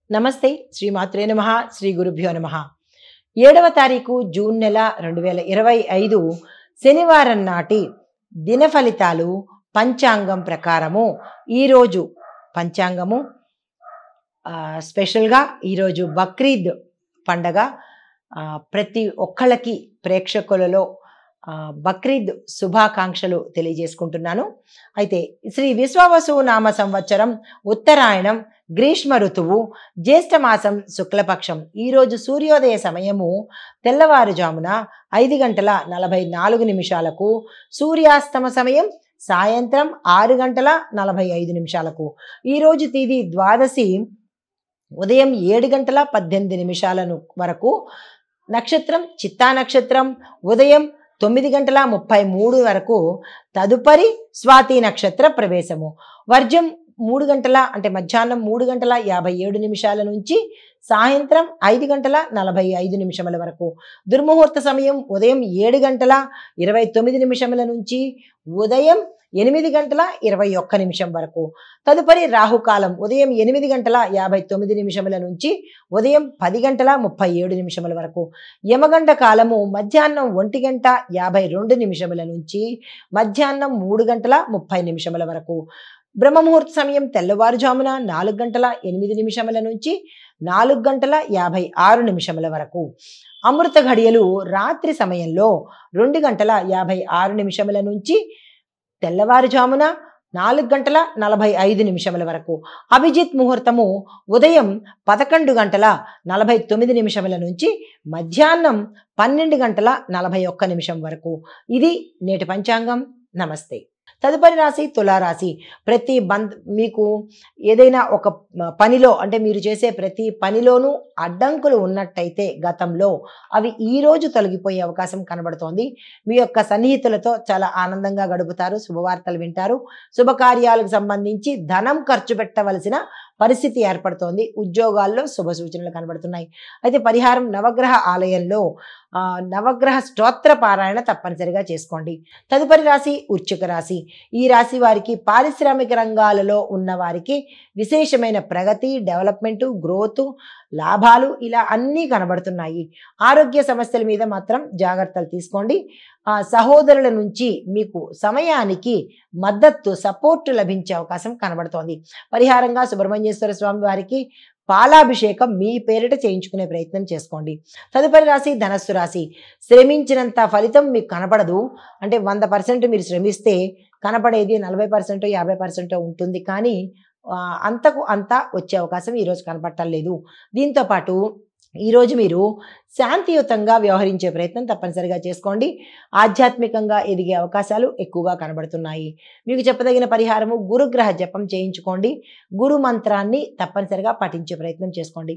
నమస్తే శ్రీమాత్రే నమః శ్రీ గురుభ్యో నమః 7వ తారీఖు జూన్ నెల 2025 శనివారం నాటి దిన ఫలితాలు పంచాంగం ప్రకారము ఈరోజు పంచాంగము స్పెషల్గా ఈరోజు బక్రీద్ పండగ ప్రతి ఒక్కళ్ళకి ప్రేక్షకులలో బక్రీద్ శుభాకాంక్షలు తెలియజేసుకుంటున్నాను. అయితే శ్రీ విశ్వావసు నామ సంవత్సరం ఉత్తరాయణం గ్రీష్మ ఋతువు జ్యేష్ఠమాసం శుక్లపక్షం. ఈరోజు సూర్యోదయ సమయము తెల్లవారుజామున 5:44 సూర్యాస్తమ సమయం సాయంత్రం 6:45. ఈరోజు తిథి ద్వాదశి ఉదయం 7:18 వరకు. నక్షత్రం చిత్తా నక్షత్రం ఉదయం 9:33 వరకు. తదుపరి స్వాతి నక్షత్ర ప్రవేశము. వర్జం 3 గంటల అంటే మధ్యాహ్నం 3:57 నుంచి సాయంత్రం 5:45 వరకు. దుర్ముహూర్త సమయం ఉదయం 7:29 నుంచి ఉదయం 8:21 వరకు. తదుపరి రాహుకాలం ఉదయం 8:59 నుంచి ఉదయం 10:37 వరకు. యమగండ కాలము మధ్యాహ్నం 1:52 నుంచి మధ్యాహ్నం 3:30 వరకు. బ్రహ్మముహూర్త సమయం తెల్లవారుజామున 4:08 నుంచి 4:56 వరకు. అమృత ఘడియలు రాత్రి సమయంలో 2:56 నుంచి తెల్లవారుజామున 4:45 వరకు. అభిజిత్ ముహూర్తము ఉదయం 11:49 నుంచి మధ్యాహ్నం 12:41 వరకు. ఇది నేటి పంచాంగం. నమస్తే. తదుపరి రాశి తులారాశి. మీకు ఏదైనా ఒక పనిలో అంటే మీరు చేసే ప్రతి పనిలోనూ అడ్డంకులు ఉన్నట్టయితే గతంలో అవి ఈరోజు తొలగిపోయే అవకాశం కనబడుతోంది. మీ యొక్క సన్నిహితులతో చాలా ఆనందంగా గడుపుతారు, శుభవార్తలు వింటారు. శుభకార్యాలకు సంబంధించి ధనం ఖర్చు పెట్టవలసిన పరిస్థితి ఏర్పడుతోంది. ఉద్యోగాల్లో శుభ సూచనలు కనబడుతున్నాయి. అయితే పరిహారం నవగ్రహ ఆలయంలో నవగ్రహ స్తోత్ర పారాయణ తప్పనిసరిగా చేసుకోండి. తదుపరి రాశి వృశ్చిక రాశి. ఈ రాశి వారికి పారిశ్రామిక రంగాలలో ఉన్న వారికి విశేషమైన ప్రగతి, డెవలప్మెంటు, గ్రోత్, లాభాలు ఇలా అన్నీ కనబడుతున్నాయి. ఆరోగ్య సమస్యల మీద మాత్రం జాగ్రత్తలు తీసుకోండి. సహోదరుల నుంచి మీకు సమయానికి మద్దతు సపోర్ట్ లభించే అవకాశం కనబడుతోంది. పరిహారంగా సుబ్రహ్మణ్యేశ్వర స్వామి వారికి పాలాభిషేకం మీ పేరిట చేయించుకునే ప్రయత్నం చేసుకోండి. తదుపరి రాశి ధనస్సు రాశి. శ్రమించినంత ఫలితం మీకు కనపడదు. అంటే 100% మీరు శ్రమిస్తే కనపడేది 40%, 50% ఉంటుంది. కానీ అంతకు అంతా వచ్చే అవకాశం ఈరోజు కనపడటం లేదు. దీంతోపాటు ఈరోజు మీరు శాంతియుతంగా వ్యవహరించే ప్రయత్నం తప్పనిసరిగా చేసుకోండి. ఆధ్యాత్మికంగా ఎదిగే అవకాశాలు ఎక్కువగా కనబడుతున్నాయి. మీకు చెప్పదగిన పరిహారము గురుగ్రహ జపం చేయించుకోండి. గురు మంత్రాన్ని తప్పనిసరిగా పఠించే ప్రయత్నం చేసుకోండి.